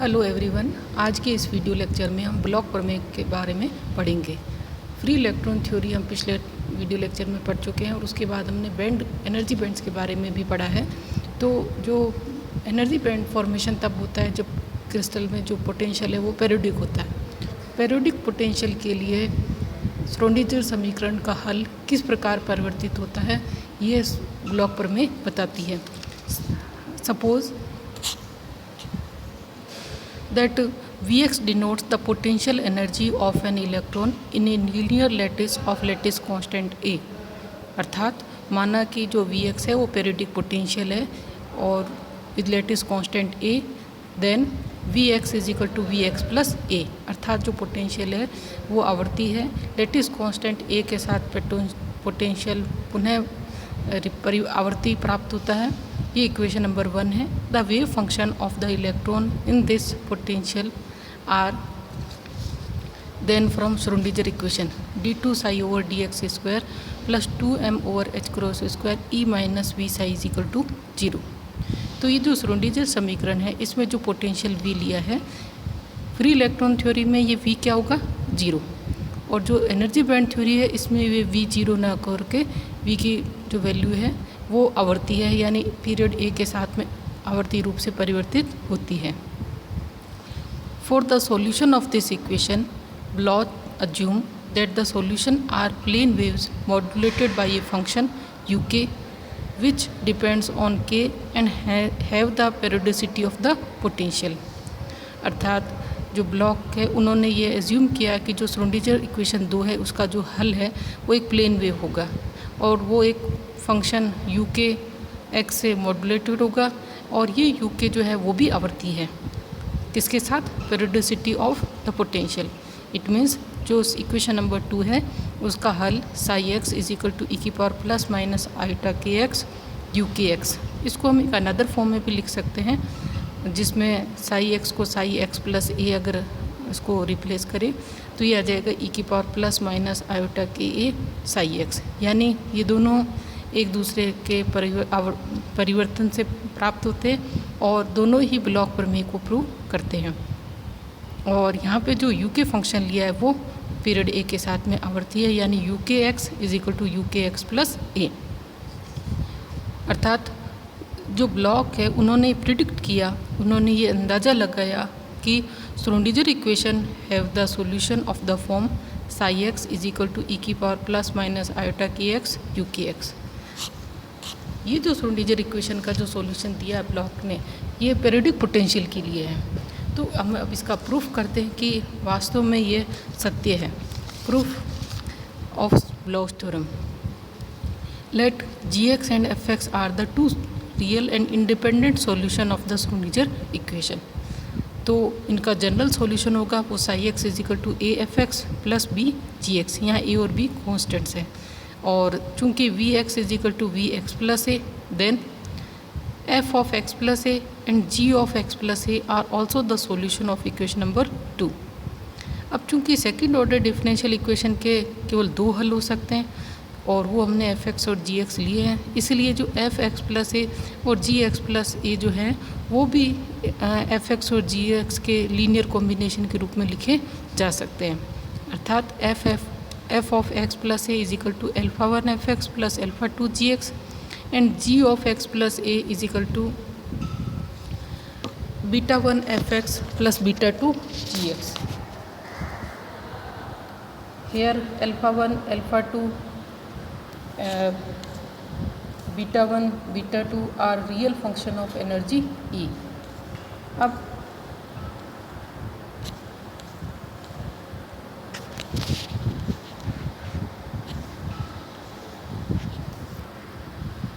Hello everyone. आज के इस वीडियो लेक्चर में हम ब्लॉक प्रमेय के बारे में पढ़ेंगे। फ्री इलेक्ट्रॉन थ्योरी हम पिछले वीडियो लेक्चर में पढ़ चुके हैं और उसके बाद हमने बैंड एनर्जी बैंड्स के बारे में भी पढ़ा है। तो जो एनर्जी बैंड फॉर्मेशन तब होता है जब क्रिस्टल में जो पोटेंशियल है वो पेरियोडिक होता है। पेरियोडिक पोटेंशियल के लिए श्रोडिंगर समीकरण का हल किस प्रकार परिवर्तित होता है ये ब्लॉक प्रमेय बताती है। Suppose that Vx denotes the potential energy of an electron in a linear lattice of lattice constant A। अर्थात माना कि जो Vx है वो पेरियोडिक पोटेंशियल है और with lattice constant A, then Vx is equal to Vx plus A। अर्थात जो पोटेंशियल है वो आवर्ती है, लेटिस कांस्टेंट A के साथ पोटेंशियल पुनः आवर्ती प्राप्त होता है। ये इक्वेशन नंबर 1 है। The wave function of the electron in this potential are then from Schrodinger equation d2 psi over dx square plus 2m over h cross square e minus V psi is equal to 0। तो ये जो Schrodinger समीकरण है इसमें जो potential v लिया है, free electron theory में ये v क्या होगा 0, और जो एनर्जी बैंड थ्योरी है इसमें ये v 0 ना करके v की जो वैल्यू है वो आवर्ती है, यानी पीरियड ए के साथ में आवर्ती रूप से परिवर्तित होती है। For the solution of this equation Bloch assume that the solution are plane waves modulated by a function uk which depends on k and have the periodicity of the potential। अर्थात जो ब्लॉक है उन्होंने ये assume किया कि जो Schrodinger equation 2 है उसका जो हल है वो एक प्लेन वेव होगा और वो एक फंक्शन uk x से मॉड्यूलेटेड होगा, और ये uk जो है वो भी आवर्ती है किसके साथ, periodicity of the potential. It means जो इक्वेशन नंबर 2 है उसका हल psi x is equal to ई की पावर प्लस माइनस आईटा के एक्स यू के एक्स। इसको हम एक अनदर फॉर्म में भी लिख सकते हैं जिसमें साई एक्स को साई एक्स प्लस ए अगर इसको रिप्लेस करें तो ये आ जाएगा ई की power plus minus iota K ए साई एक्स। यानी ये दोनों एक दूसरे के परिवर्तन से प्राप्त होते हैं और दोनों ही ब्लॉक प्रमेय को प्रूव करते हैं। और यहाँ पे जो uk फंक्शन लिया है वो पीरियड ए के साथ में आवर्ती है, यानी यू के x is equal to you के एक्स प्लस ए। अर्थात जो ब्लॉक है उन्होंने प्रिडिक्ट किया, उन्होंने ये अंदाज़ा लगाया कि Schrodinger equation have the solution of the form psi x is equal to ई की पावर प्लस माइनस आयोटा के एक्स यू के एक्स। ये जो श्रोडिंगर इक्वेशन का जो सॉल्यूशन दिया ब्लॉक ने ये पेरियोडिक पोटेंशियल के लिए है। तो हम अब इसका प्रूफ करते हैं कि वास्तव में ये सत्य है। Proof of Bloch's theorem. Let gx and fx are the two real and independent solution of the Schrodinger equation. तो इनका जनरल सॉल्यूशन होगा वो psi x is equal to a f x plus b g x. यहाँ a और b constants हैं, और चूंकि V x is equal to V x plus a, then f of x plus a and g of x plus A R also the solution of equation number 2। अब चूंकि second order differential equation के केवल 2 हल हो सकते हैं और वो हमने एफ एक्स और जी एक्स लिए हैं, इसलिए जो एफ एक्स प्लस ए और जी एक्स प्लस ए जो है वो भी एफ एक्स और जी एक्स के लीनियर कॉम्बिनेशन के रूप में लिखे जा सकते हैं। अर्थात f of x plus A is equal to alpha 1 f x plus alpha 2 g x and g of x plus A is equal to beta 1 f x plus beta 2 g x. Here alpha 1 alpha 2 beta 1 beta 2 are real function of energy E। अब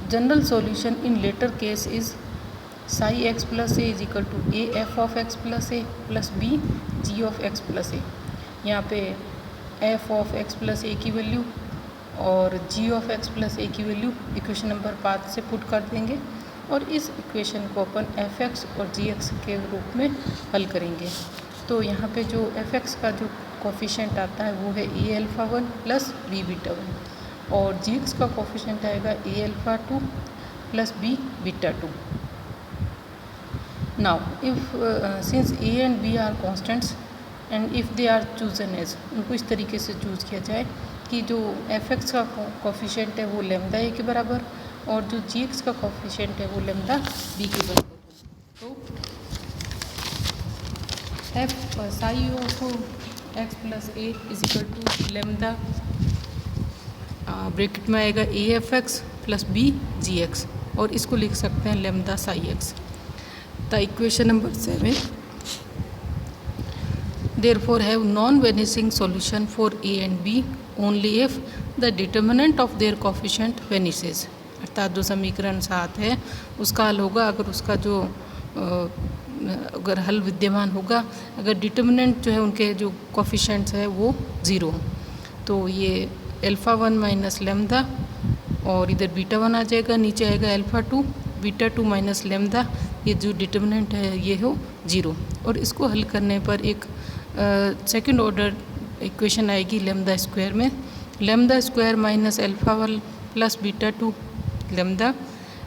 general solution in latter case is psi x plus A is equal to a f of x plus a plus b g of x plus a. यहाँ पे f of x plus a की value और g of x plus a की value equation number 5 से put कर देंगे और इस इक्वेशन को अपन एफ एक्स और जी एक्स के रूप में हल करेंगे। तो यहाँ पे जो एफ एक्स का जो कोफिशिएंट आता है वो है a alpha 1 plus b beta 1 और जी एक्स का कोफिशिएंट आएगा a alpha 2 plus b beta 2। Now, if since A and B are constants and if they are chosen as, उनको इस तरीके से चूज़ किया जाए कि जो fx का कोफिशेंट है वो लेमदा ए के बराबर और जो gx का कोफिशेंट है वो लेमदा बी के बराबर हो। तो f psi of x plus A is equal to lambda bracket में आएगा a f x plus b g x और इसको लिख सकते हैं lambda psi x. The equation number 7 therefore have non-vanishing solution for A and B only if the determinant of their coefficient vanishes। अर्थात जो समीकरण 7 है उसका हल होगा अगर उसका जो अगर हल विद्यमान होगा अगर डिटर्मिनेंट जो है उनके जो कोफिशेंट्स है वो ज़ीरो हो। तो ये अल्फ़ा 1 माइनस लेमदा और इधर बीटा 1 आ जाएगा, नीचे आएगा अल्फ़ा 2 बीटा 2 माइनस लेमदा, ये जो डिटर्मिनेंट है ये हो ज़ीरो। और इसको हल करने पर एक सेकंड ऑर्डर इक्वेशन आएगी लेमदा स्क्वायर में, lambda square minus alpha 1 plus beta 2 lambda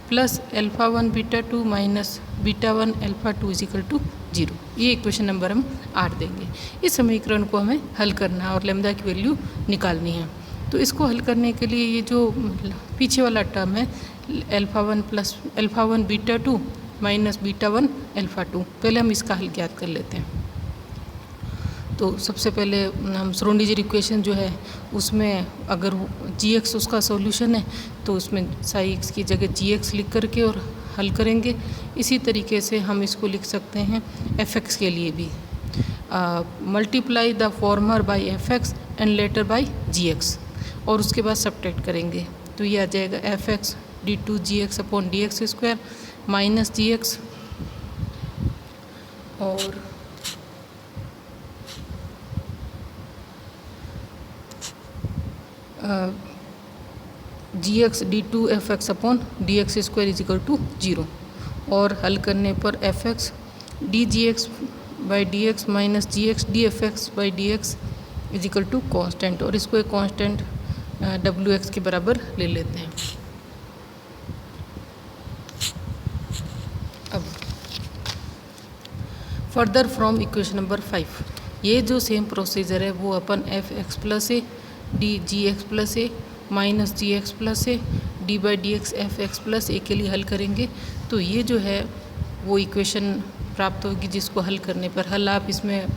plus alpha 1 beta 2 minus beta 1 alpha 2 is equal to zero. ये इक्वेशन नंबर हम 8 देंगे। इस समीकरण को हमें हल करना है और लेमदा की वैल्यू निकालनी है। तो इसको हल करने के लिए ये जो पीछे वाला टर्म है alpha 1 plus alpha 1 beta 2 minus beta 1 alpha 2, पहले हम इसका हल ज्ञात कर लेते हैं। तो सबसे पहले हम श्रोडिंगर इक्वेशन जो है उसमें अगर जी एक्स उसका सॉल्यूशन है तो उसमें साई एक्स की जगह जी एक्स लिख करके और हल करेंगे। इसी तरीके से हम इसको लिख सकते हैं एफ एक्स के लिए भी, multiply the former by F X and latter by G x और उसके बाद सब्ट्रैक्ट करेंगे। तो ये आ जाएगा F X D two G X upon D X square minus G x और जी X D two F X upon D X square is equal to zero और हल करने पर F X D G X by D X minus G X D F x by D x is equal to constant और इसको एक constant W x के बराबर ले लेते हैं। अब फर्दर फ्रॉम इक्वेशन नंबर 5 ये जो सेम प्रोसीजर है वो अपन F x plus A D G X plus A minus G X plus A D by D X F x plus A के लिए हल करेंगे। तो ये जो है वो इक्वेशन प्राप्त होगी जिसको हल करने पर हल आप इसमें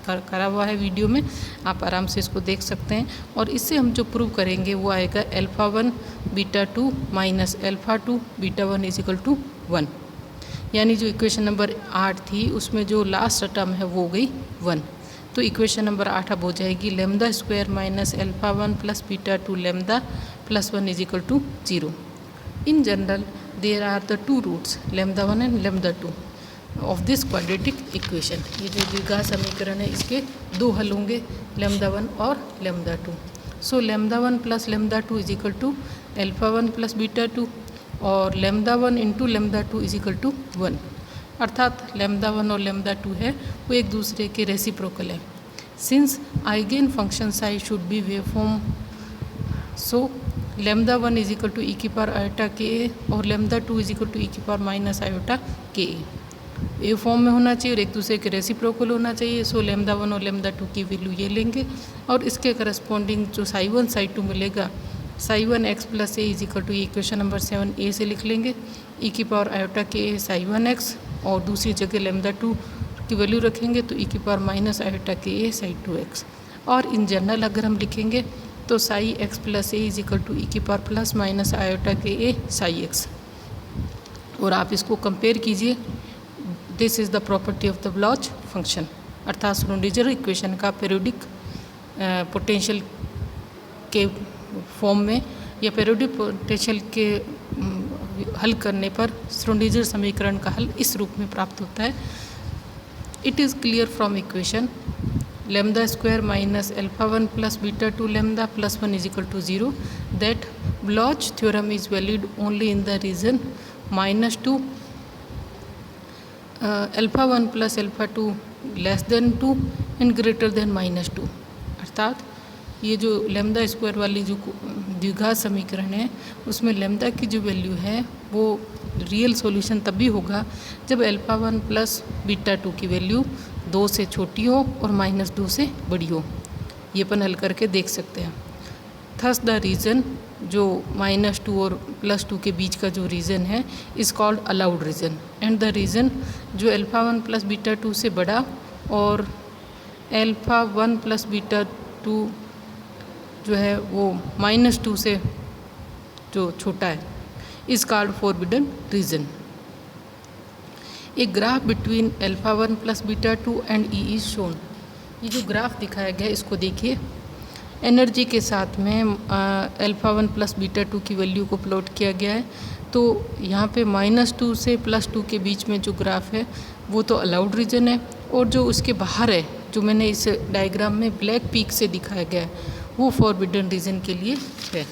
करा हुआ है वीडियो में, आप आराम से इसको देख सकते हैं। और इससे हम जो प्रूव करेंगे वो आएगा alpha 1 beta 2 minus alpha 2 beta 1 is equal to 1। यानी जो इक्वेशन नंबर 8 थी उसमें जो लास्ट टर्म है वो हो गई 1। तो इक्वेशन नंबर 8 अब हो जाएगी lambda square minus alpha 1 plus beta 2 lambda plus 1 is equal to 0। In general there are the two roots lambda 1 and lambda 2 of this quadratic equation. ये जो द्विघात समीकरण है इसके दो हल होंगे लेमदा 1 और lambda 2। So lambda 1 plus lambda 2 is equal to alpha 1 plus beta 2 और lambda 1 into lambda 2 is equal to 1। अर्थात लेमदा 1 और लेमदा 2 है वो एक दूसरे के रेसिप्रोकल है। Since eigen function psi should be wave form, so lambda 1 is equal to ई की पावर आयोटा के ए और लेमदा 2 इज इक्वल टू ई की पावर माइनस आयोटा के ए फॉर्म में होना चाहिए और एक दूसरे के रेसिप्रोकल होना चाहिए। सो लेमदा 1 और लेमदा 2 की वैल्यू ये लेंगे और इसके करस्पॉन्डिंग जो साई 1 साई 2 मिलेगा psi 1 x plus A is equal to equation number 7 a से लिख लेंगे ई की पावर आयोटा के ए साई 1 एक्स और दूसरी जगह लेमदा 2 की वैल्यू रखेंगे तो ई की पावर माइनस आयोटा के ए साई 2 एक्स। और इन जनरल अगर हम लिखेंगे तो psi x plus A is equal to ई की power plus minus iota K ए साई एक्स। और आप इसको कंपेयर कीजिए, this is the property of the blotch function, अर्थात श्रोडिंगर इक्वेशन का पीरियोडिक पोटेंशियल के फॉर्म में या पीरियोडिक पोटेंशियल के हल करने पर श्रोडिंगर समीकरण का हल इस रूप में प्राप्त होता है। It is clear from equation lambda square minus alpha 1 plus beta 2 lambda plus 1 is equal to 0 that Bloch theorem is valid only in the region -2 alpha 1 plus alpha 2 less than 2 and greater than -2। अर्थात ये जो lambda square वाली जो द्विघात समीकरण है उसमें lambda की जो वैल्यू है वो रियल सॉल्यूशन तब भी होगा जब अल्फ़ा 1 प्लस बीटा 2 की वैल्यू 2 से छोटी हो और -2 से बड़ी हो। ये अपन हल करके देख सकते हैं। थस द रीजन जो -2 और +2 के बीच का जो रीजन है is called allowed region, and the region जो अल्फ़ा 1 प्लस बीटा 2 से बड़ा और अल्फ़ा 1 प्लस बीटा 2 जो है वो -2 से जो छोटा है is called forbidden region. A graph between alpha 1 plus beta 2 and E is shown. ये जो ग्राफ दिखाया गया है इसको देखिए। एनर्जी के साथ में अल्फ़ा 1 प्लस बीटा 2 की वैल्यू को प्लॉट किया गया है। तो यहाँ पे -2 से +2 के बीच में जो ग्राफ है वो तो अलाउड रीजन है, और जो उसके बाहर है जो मैंने इस डायग्राम में ब्लैक पीक से दिखाया गया है वो फॉरबिडन रीजन के लिए है।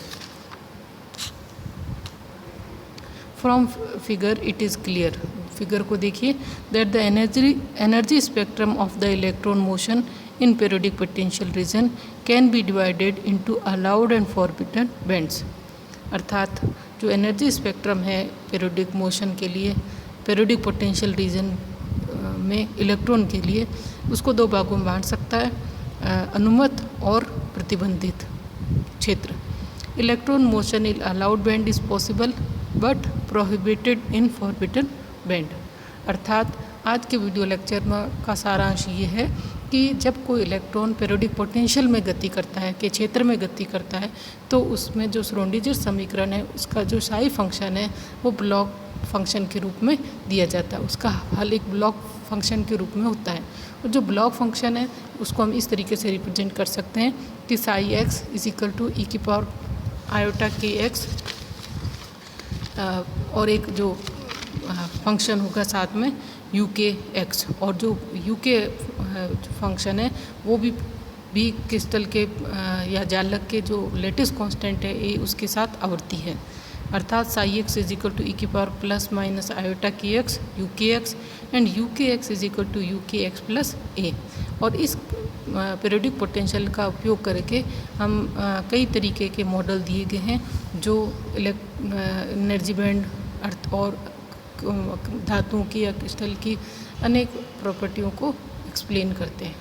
From figure it is clear, figure को देखिए, that the energy spectrum of the electron motion in periodic potential region can be divided into allowed and forbidden bands। अर्थात जो एनर्जी स्पेक्ट्रम है पीरियोडिक मोशन के लिए पीरियोडिक पोटेंशियल रीजन में electron के लिए उसको 2 भागों में बांट सकता है, अनुमत और प्रतिबंधित क्षेत्र। Electron motion in allowed band is possible but prohibited in forbidden band. अर्थात आज के वीडियो लेक्चर में का सारांश ये है कि जब कोई इलेक्ट्रॉन पीरियोडिक पोटेंशियल में गति करता है के क्षेत्र में गति करता है तो उसमें जो श्रोडिंगर समीकरण है उसका जो साई फंक्शन है वो ब्लॉक फंक्शन के रूप में दिया जाता है। उसका हल एक ब्लॉक फंक्शन के रूप में होता है, और जो ब्लॉक फंक्शन है उसको हम इस तरीके से रिप्रेजेंट कर सकते हैं कि psi x is equal to ई की पावर आयोटा के एक्स, और एक जो फंक्शन होगा साथ में यू के एक्स, और जो यू के फंक्शन है वो भी क्रिस्टल के या जालक के जो लेटिस कांस्टेंट है ए उसके साथ आवर्ती है। अर्थात psi x is equal to ई की पावर प्लस माइनस आयोटा के एक्स यू के एक्स, एंड यू के x is equal to you के एक्स प्लस ए। और इस पीरियोडिक पोटेंशियल का उपयोग करके हम कई तरीके के मॉडल दिए गए हैं जो एनर्जी बैंड अर्थ और धातुओं की या क्रिस्टल की अनेक प्रॉपर्टियों को एक्सप्लेन करते हैं।